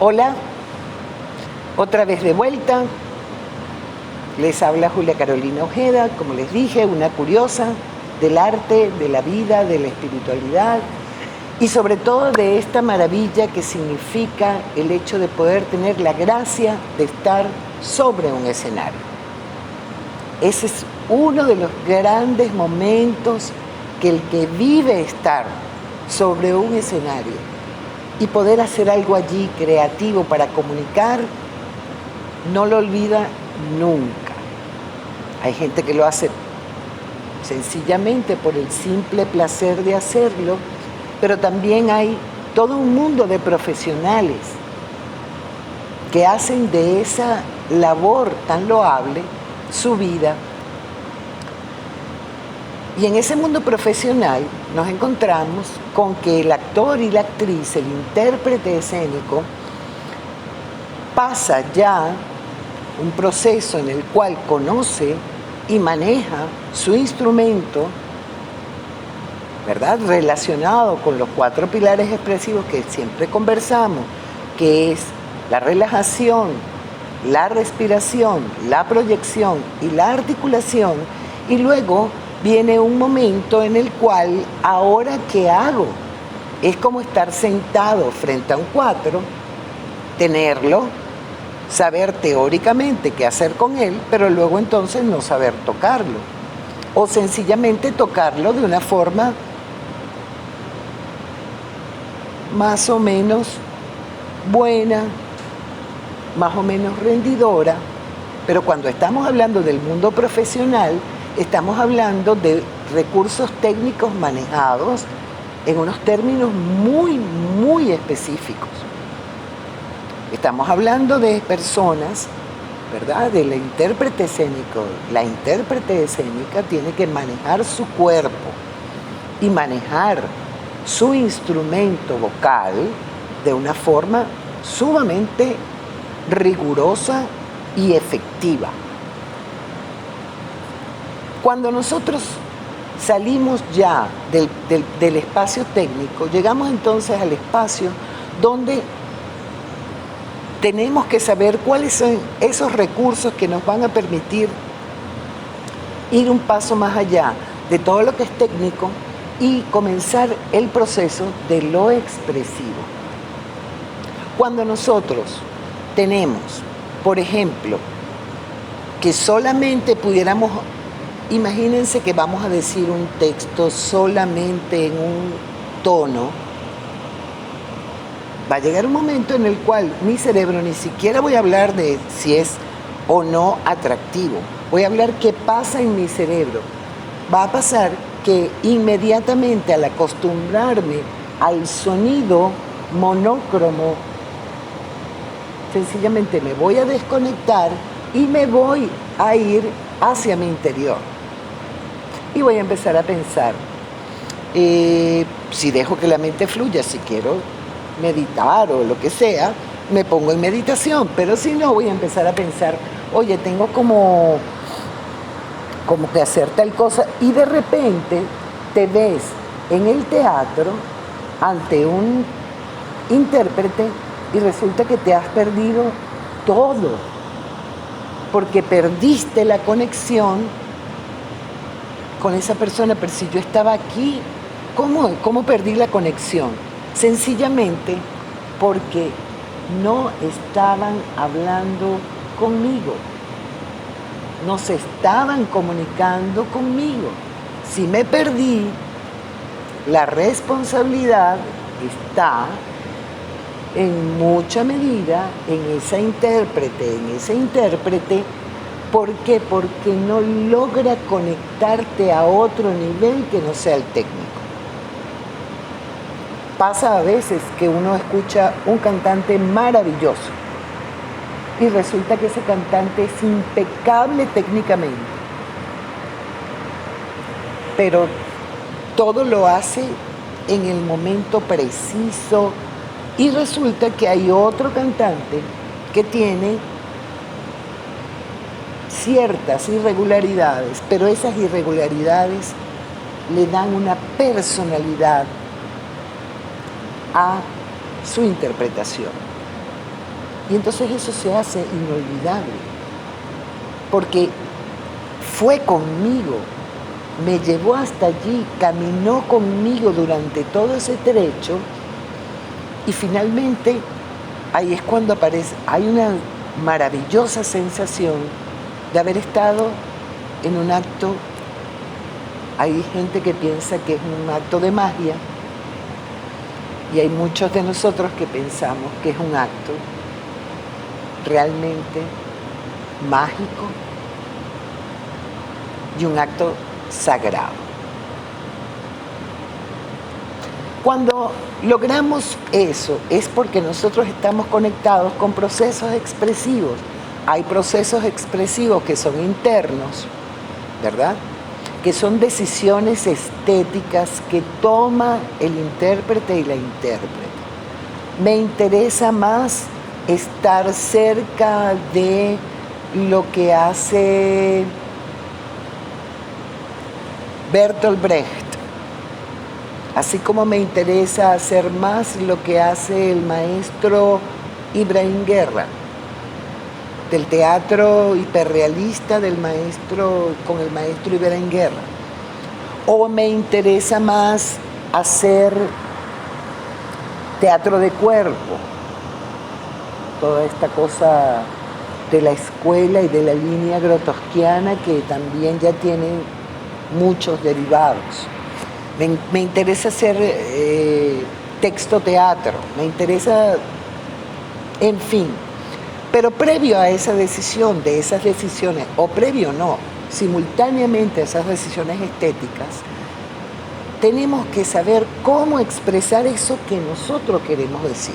Hola, otra vez de vuelta. Les habla Julia Carolina Ojeda, como les dije, una curiosa del arte, de la vida, de la espiritualidad y sobre todo de esta maravilla que significa el hecho de poder tener la gracia de estar sobre un escenario. Ese es uno de los grandes momentos que el que vive estar sobre un escenario y poder hacer algo allí creativo para comunicar, no lo olvida nunca. Hay gente que lo hace sencillamente por el simple placer de hacerlo, pero también hay todo un mundo de profesionales que hacen de esa labor tan loable su vida. Y en ese mundo profesional nos encontramos con que el actor y la actriz, el intérprete escénico, pasa ya un proceso en el cual conoce y maneja su instrumento, ¿verdad?, relacionado con los 4 pilares expresivos que siempre conversamos, que es la relajación, la respiración, la proyección y la articulación, y luego viene un momento en el cual, ¿ahora qué hago? Es como estar sentado frente a un cuatro, tenerlo, saber teóricamente qué hacer con él, pero luego entonces no saber tocarlo. O sencillamente tocarlo de una forma más o menos buena, más o menos rendidora. Pero cuando estamos hablando del mundo profesional, estamos hablando de recursos técnicos manejados en unos términos muy, muy específicos. Estamos hablando de personas, ¿verdad?, del intérprete escénico. La intérprete escénica tiene que manejar su cuerpo y manejar su instrumento vocal de una forma sumamente rigurosa y efectiva. Cuando nosotros salimos ya del espacio técnico, llegamos entonces al espacio donde tenemos que saber cuáles son esos recursos que nos van a permitir ir un paso más allá de todo lo que es técnico y comenzar el proceso de lo expresivo. Cuando nosotros tenemos, por ejemplo, que solamente pudiéramos, imagínense que vamos a decir un texto solamente en un tono, va a llegar un momento en el cual mi cerebro ni siquiera voy a hablar de si es o no atractivo, voy a hablar qué pasa en mi cerebro. Va a pasar que inmediatamente al acostumbrarme al sonido monócrono, sencillamente me voy a desconectar y me voy a ir hacia mi interior. Y voy a empezar a pensar, si dejo que la mente fluya, si quiero meditar o lo que sea, me pongo en meditación, pero si no, voy a empezar a pensar, oye, tengo como que hacer tal cosa, y de repente te ves en el teatro ante un intérprete y resulta que te has perdido todo, porque perdiste la conexión con esa persona. Pero si yo estaba aquí, ¿cómo perdí la conexión? Sencillamente porque no estaban hablando conmigo, no se estaban comunicando conmigo. Si me perdí, la responsabilidad está en mucha medida en esa intérprete. ¿Por qué? Porque no logra conectarte a otro nivel que no sea el técnico. Pasa a veces que uno escucha un cantante maravilloso y resulta que ese cantante es impecable técnicamente, pero todo lo hace en el momento preciso, y resulta que hay otro cantante que tiene ciertas irregularidades, pero esas irregularidades le dan una personalidad a su interpretación. Y entonces eso se hace inolvidable, porque fue conmigo, me llevó hasta allí, caminó conmigo durante todo ese trecho y finalmente ahí es cuando aparece, hay una maravillosa sensación de haber estado en un acto. Hay gente que piensa que es un acto de magia y hay muchos de nosotros que pensamos que es un acto realmente mágico y un acto sagrado. Cuando logramos eso es porque nosotros estamos conectados con procesos expresivos. Hay procesos expresivos que son internos, ¿verdad? Que son decisiones estéticas que toma el intérprete y la intérprete. Me interesa más estar cerca de lo que hace Bertolt Brecht, así como me interesa hacer más lo que hace el maestro Ibrahim Guerra, del teatro hiperrealista con el maestro Ibrahim Guerra. O me interesa más hacer teatro de cuerpo, toda esta cosa de la escuela y de la línea grotowskiana que también ya tiene muchos derivados. Me interesa hacer texto teatro, me interesa, en fin. Pero previo a esa decisión, de esas decisiones, o previo no, simultáneamente a esas decisiones estéticas, tenemos que saber cómo expresar eso que nosotros queremos decir.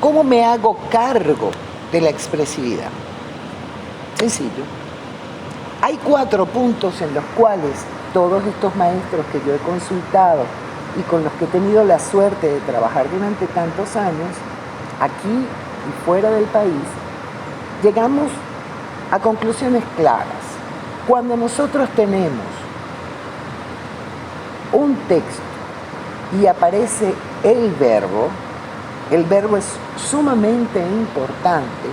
¿Cómo me hago cargo de la expresividad? Sencillo. Hay 4 puntos en los cuales todos estos maestros que yo he consultado y con los que he tenido la suerte de trabajar durante tantos años, aquí y fuera del país, llegamos a conclusiones claras. Cuando nosotros tenemos un texto y aparece el verbo es sumamente importante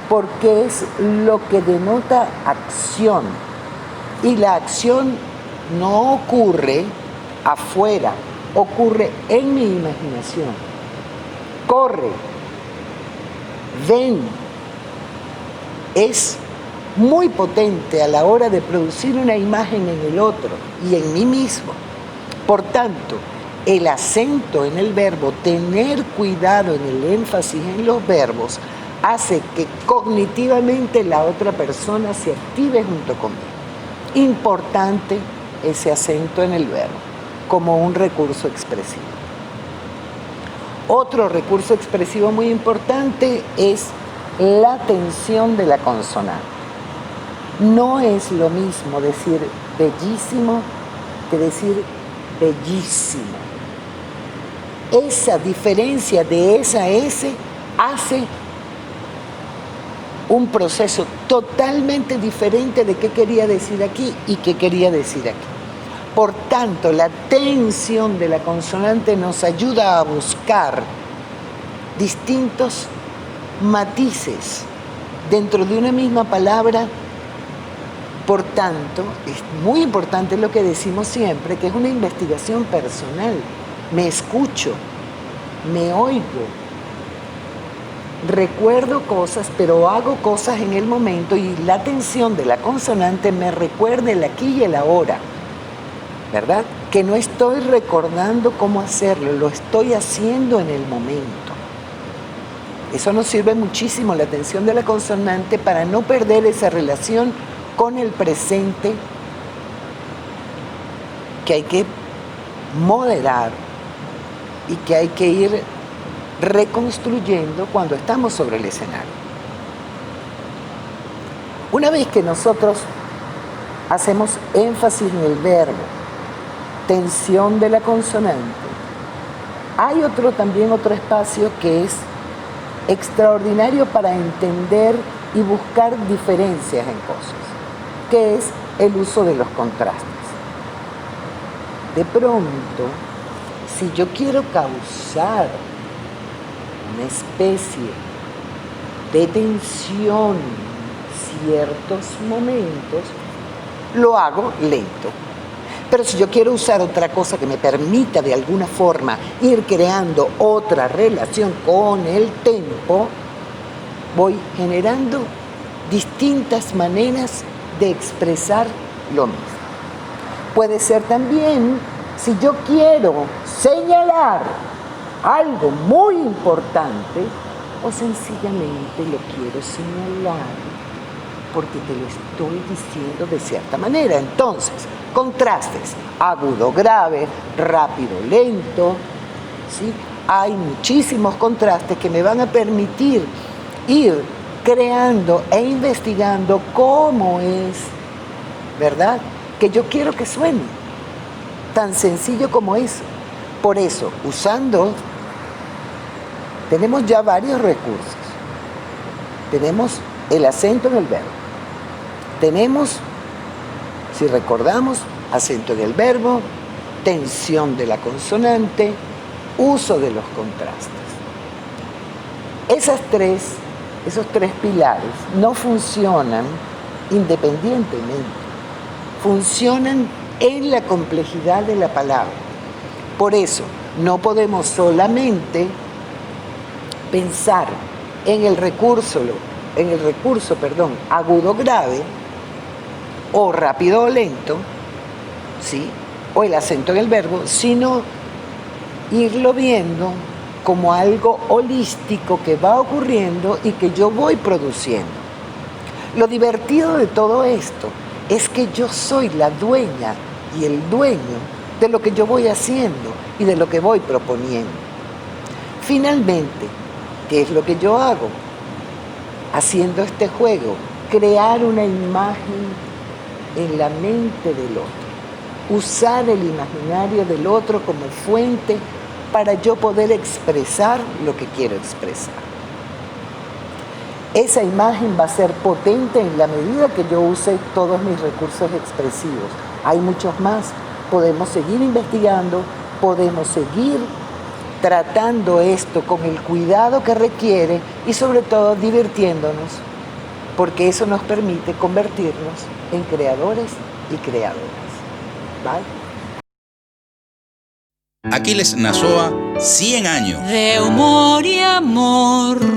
porque es lo que denota acción. Y la acción no ocurre afuera, ocurre en mi imaginación. Corre, ven, es muy potente a la hora de producir una imagen en el otro y en mí mismo. Por tanto, el acento en el verbo, tener cuidado en el énfasis en los verbos, hace que cognitivamente la otra persona se active junto conmigo. Importante ese acento en el verbo, como un recurso expresivo. Otro recurso expresivo muy importante es la tensión de la consonante. No es lo mismo decir bellísimo que decir bellísimo. Esa diferencia de esa S hace un proceso totalmente diferente de qué quería decir aquí y qué quería decir aquí. Por tanto, la tensión de la consonante nos ayuda a buscar distintos matices dentro de una misma palabra. Por tanto, es muy importante lo que decimos siempre, que es una investigación personal. Me escucho, me oigo, recuerdo cosas, pero hago cosas en el momento y la tensión de la consonante me recuerda el aquí y el ahora, ¿verdad? Que no estoy recordando cómo hacerlo, lo estoy haciendo en el momento. Eso nos sirve muchísimo, la tensión de la consonante, para no perder esa relación con el presente que hay que moderar y que hay que ir reconstruyendo cuando estamos sobre el escenario. Una vez que nosotros hacemos énfasis en el verbo, tensión de la consonante, hay también otro espacio que es extraordinario para entender y buscar diferencias en cosas, que es el uso de los contrastes. De pronto, si yo quiero causar una especie de tensión ciertos momentos, lo hago lento. Pero si yo quiero usar otra cosa que me permita de alguna forma ir creando otra relación con el tempo, voy generando distintas maneras de expresar lo mismo. Puede ser también, si yo quiero señalar algo muy importante, o sencillamente lo quiero señalar porque te lo estoy diciendo de cierta manera. Entonces, contrastes, agudo, grave, rápido, lento, ¿sí? Hay muchísimos contrastes que me van a permitir ir creando e investigando cómo es, ¿verdad?, que yo quiero que suene. Tan sencillo como eso. Por eso, tenemos ya varios recursos. Tenemos el acento en el verbo. Tenemos, si recordamos, acento en el verbo, tensión de la consonante, uso de los contrastes. Esos tres pilares no funcionan independientemente, funcionan en la complejidad de la palabra. Por eso, no podemos solamente pensar en el recurso agudo grave o rápido o lento, ¿sí?, o el acento en el verbo, sino irlo viendo como algo holístico que va ocurriendo y que yo voy produciendo. Lo divertido de todo esto es que yo soy la dueña y el dueño de lo que yo voy haciendo y de lo que voy proponiendo. Finalmente, ¿qué es lo que yo hago? Haciendo este juego, crear una imagen en la mente del otro, usar el imaginario del otro como fuente para yo poder expresar lo que quiero expresar. Esa imagen va a ser potente en la medida que yo use todos mis recursos expresivos. Hay muchos más. Podemos seguir investigando, podemos seguir tratando esto con el cuidado que requiere y sobre todo divirtiéndonos, porque eso nos permite convertirnos en creadores y creadoras. ¿Vale? Aquiles Nazoa, 100 años. De humor y amor.